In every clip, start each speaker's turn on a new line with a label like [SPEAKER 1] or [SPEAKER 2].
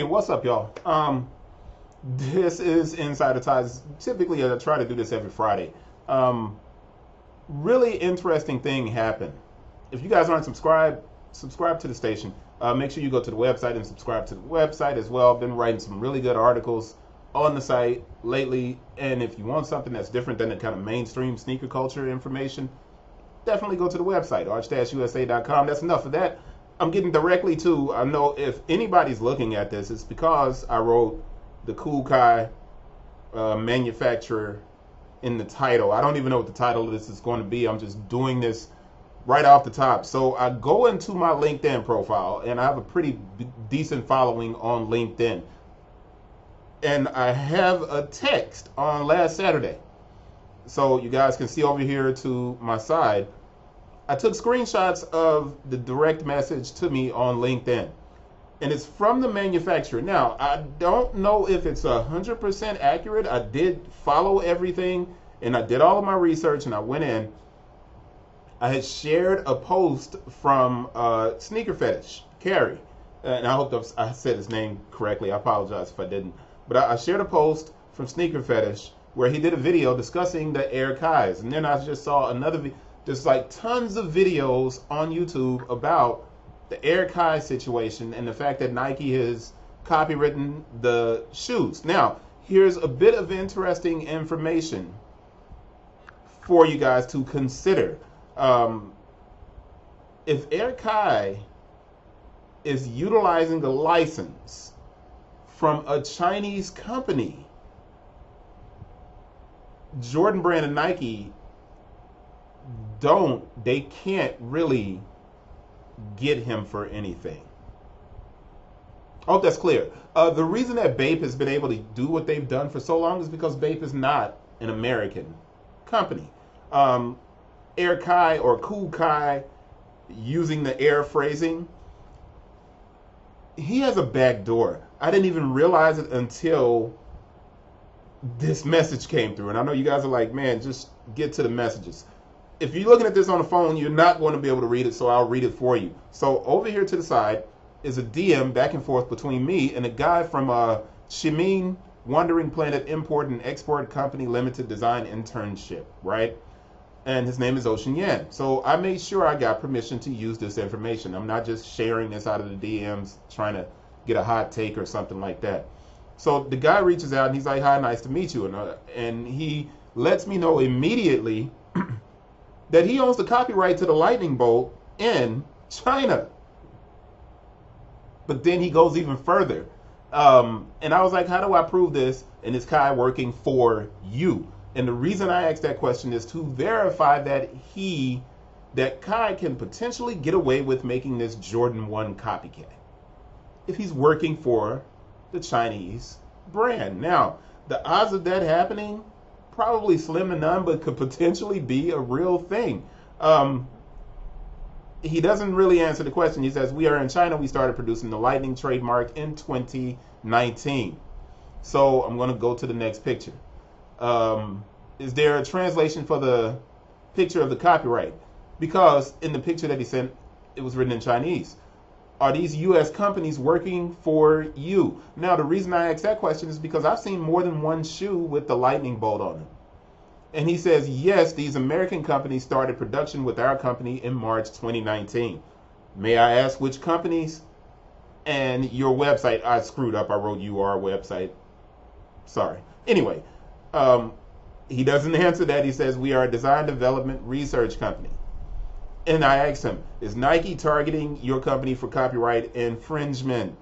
[SPEAKER 1] Hey, what's up, y'all? This is Insider Ties. Typically, I try to do this every Friday. Um, Really interesting thing happened. If you guys aren't subscribed, subscribe to the station. Make sure you go to the website and subscribe to the website as well. I've been writing some really good articles on the site lately. And if you want something that's different than the kind of mainstream sneaker culture information, definitely go to the website, arch-usa.com. That's enough of that. I'm getting directly to, I know if anybody's looking at this, it's because I wrote the Cool Kai manufacturer in the title. I don't even know what the title of this is going to be. I'm just doing this right off the top. So I go into my LinkedIn profile, and I have a pretty decent following on LinkedIn. And I have a text on last Saturday. So you guys can see over here to my side. I took screenshots of the direct message to me on LinkedIn. And it's from the manufacturer. Now, I don't know if it's 100% accurate. I did follow everything, and I did all of my research, and I went in. I had shared a post from Sneaker Fetish, Carrie. And I hope I said his name correctly. I apologize if I didn't. But I shared a post from Sneaker Fetish where he did a video discussing the Air Kais. And then I just saw another video. There's like tons of videos on YouTube about the Air Kai situation and the fact that Nike has copywritten the shoes. Now, here's a bit of interesting information for you guys to consider. If Air Kai is utilizing a license from a Chinese company, Jordan Brand and Nike they can't really get him for anything. I hope that's clear. The reason that Bape has been able to do what they've done for so long is because Bape is not an American company. Air Kai or Cool Kai, using the air phrasing, he has a back door. I didn't even realize it until this message came through. And I know you guys are like, man, just get to the messages. If you're looking at this on the phone, you're not going to be able to read it, so I'll read it for you. So over here to the side is a DM back and forth between me and a guy from Shimin Wandering Planet Import and Export Company Limited Design Internship, right? And his name is Ocean Yan. So I made sure I got permission to use this information. I'm not just sharing this out of the DMs trying to get a hot take or something like that. So the guy reaches out and he's like, hi, nice to meet you. And he lets me know immediately that he owns the copyright to the lightning bolt in China. But then he goes even further. And I was like, how do I prove this? And is Kai working for you? And the reason I asked that question is to verify that Kai can potentially get away with making this Jordan 1 copycat if he's working for the Chinese brand. Now, the odds of that happening, probably slim to none, but could potentially be a real thing. He doesn't really answer the question. He says, we are in China. We started producing the Lightning trademark in 2019. So I'm going to go to the next picture. Is there a translation for the picture of the copyright? Because in the picture that he sent, it was written in Chinese. Are these U.S. companies working for you? Now, the reason I ask that question is because I've seen more than one shoe with the lightning bolt on it. And he says, yes, these American companies started production with our company in March 2019. May I ask which companies? And your website, I screwed up. I wrote your website. Sorry. Anyway, he doesn't answer that. He says, we are a design development research company. And I asked him, is Nike targeting your company for copyright infringement?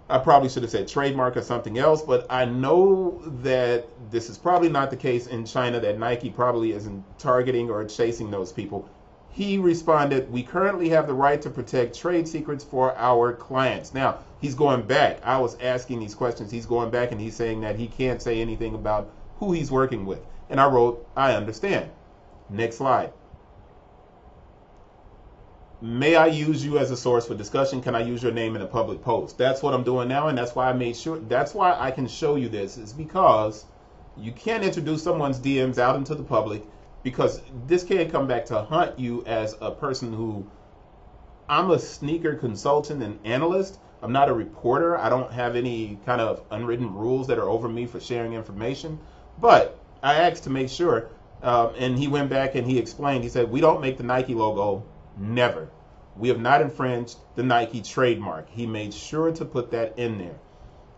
[SPEAKER 1] I probably should have said trademark or something else, but I know that this is probably not the case in China, that Nike probably isn't targeting or chasing those people. He responded, we currently have the right to protect trade secrets for our clients. Now, he's going back. I was asking these questions. He's going back and he's saying that he can't say anything about who he's working with. And I wrote, I understand. Next slide. May I use you as a source for discussion? Can I use your name in a public post? That's what I'm doing now, and that's why I made sure, that's why I can show you this, is because you can't introduce someone's DMs out into the public, because this can come back to haunt you as a person who, I'm a sneaker consultant and analyst, I'm not a reporter. I don't have any kind of unwritten rules that are over me for sharing information. But I asked to make sure, and he went back and he explained. He said, we don't make the Nike logo, never. We have not infringed the Nike trademark. He made sure to put that in there.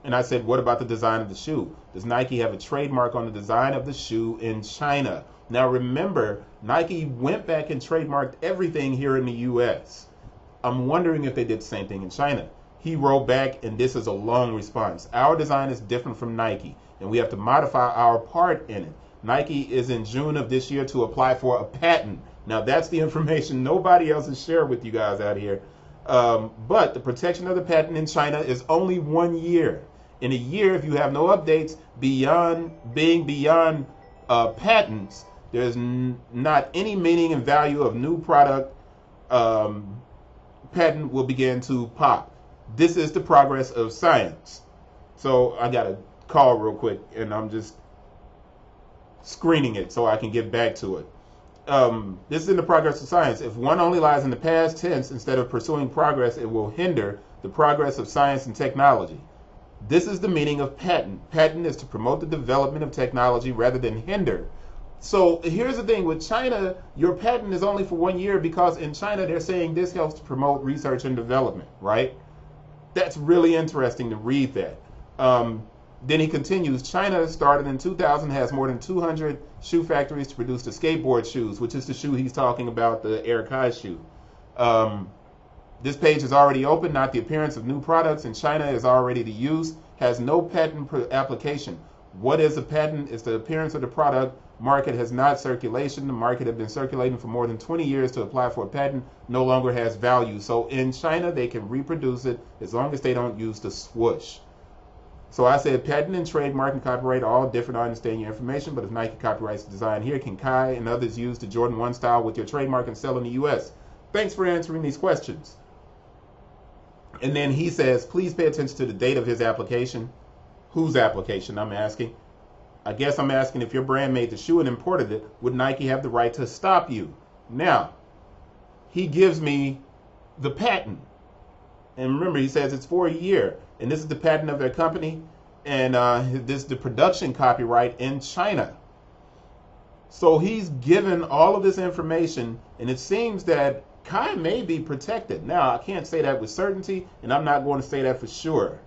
[SPEAKER 1] And I said, what about the design of the shoe? Does Nike have a trademark on the design of the shoe in China? Now remember, Nike went back and trademarked everything here in the US. I'm wondering if they did the same thing in China. He wrote back, and this is a long response. Our design is different from Nike, and we have to modify our part in it. Nike is in June of this year to apply for a patent. Now that's the information nobody else has shared with you guys out here. But the protection of the patent in China is only 1 year. In a year, if you have no updates beyond patents, there's not any meaning and value of new product. Patent will begin to pop. This is the progress of science. So I got a call real quick, and I'm just screening it so I can get back to it. This is in the progress of science. If one only lies in the past tense instead of pursuing progress, it will hinder the progress of science and technology. This is the meaning of patent. Patent is to promote the development of technology rather than hinder. So here's the thing with China, your patent is only for 1 year because in China they're saying this helps to promote research and development, right? That's really interesting to read that. Then he continues, China started in 2000, has more than 200 shoe factories to produce the skateboard shoes, which is the shoe he's talking about, the Air Kai shoe. This page is already open, not the appearance of new products in China is already the use, has no patent application. What is a patent? It's the appearance of the product. Market has not circulation. The market had been circulating for more than 20 years to apply for a patent, no longer has value. So in China, they can reproduce it as long as they don't use the swoosh. So I said patent and trademark and copyright are all different. I understand your information, but if Nike copyrights the design here, can Kai and others use the Jordan 1 style with your trademark and sell in the US? Thanks for answering these questions. And then he says, please pay attention to the date of his application. Whose application, I'm asking? I guess I'm asking if your brand made the shoe and imported it, would Nike have the right to stop you? Now, he gives me the patent. And remember, he says it's for a year. And this is the patent of their company. And this is the production copyright in China. So he's given all of this information, and it seems that Kai may be protected. Now, I can't say that with certainty, and I'm not going to say that for sure.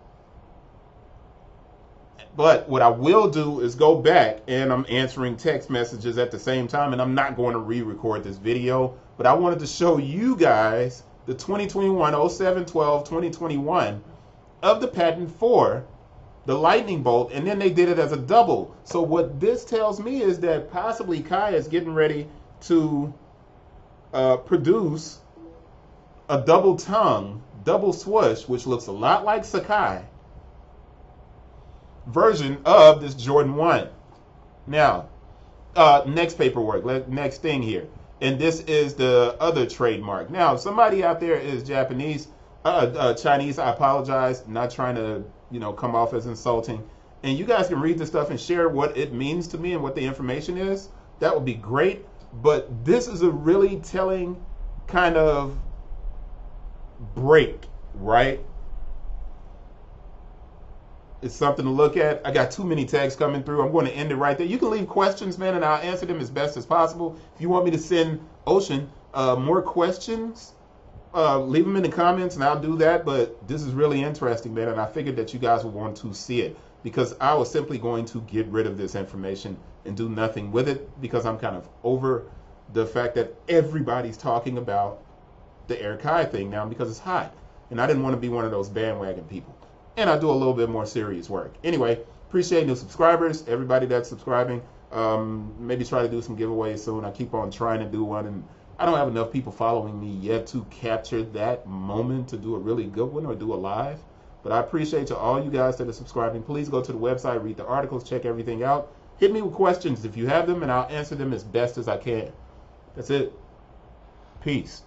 [SPEAKER 1] But what I will do is go back, and I'm answering text messages at the same time, and I'm not going to re-record this video. But I wanted to show you guys the 2021 07/12 2021 of the patent for the lightning bolt, and then they did it as a double. So what this tells me is that possibly Kai is getting ready to produce a double tongue, double swoosh, which looks a lot like Sakai version of this Jordan 1. Now, next paperwork, next thing here. And this is the other trademark. Now, if somebody out there is Chinese, I apologize. I'm not trying to, come off as insulting. And you guys can read this stuff and share what it means to me and what the information is. That would be great. But this is a really telling kind of break, right? It's something to look at. I got too many tags coming through. I'm going to end it right there. You can leave questions, man, and I'll answer them as best as possible. If you want me to send Ocean more questions, leave them in the comments and I'll do that. But this is really interesting, man, and I figured that you guys would want to see it because I was simply going to get rid of this information and do nothing with it because I'm kind of over the fact that everybody's talking about the Air Kai thing now because it's hot. And I didn't want to be one of those bandwagon people. And I do a little bit more serious work. Anyway, appreciate new subscribers, everybody that's subscribing. Maybe try to do some giveaways soon. I keep on trying to do one, and I don't have enough people following me yet to capture that moment to do a really good one or do a live. But I appreciate to all you guys that are subscribing. Please go to the website, read the articles, check everything out. Hit me with questions if you have them, and I'll answer them as best as I can. That's it. Peace.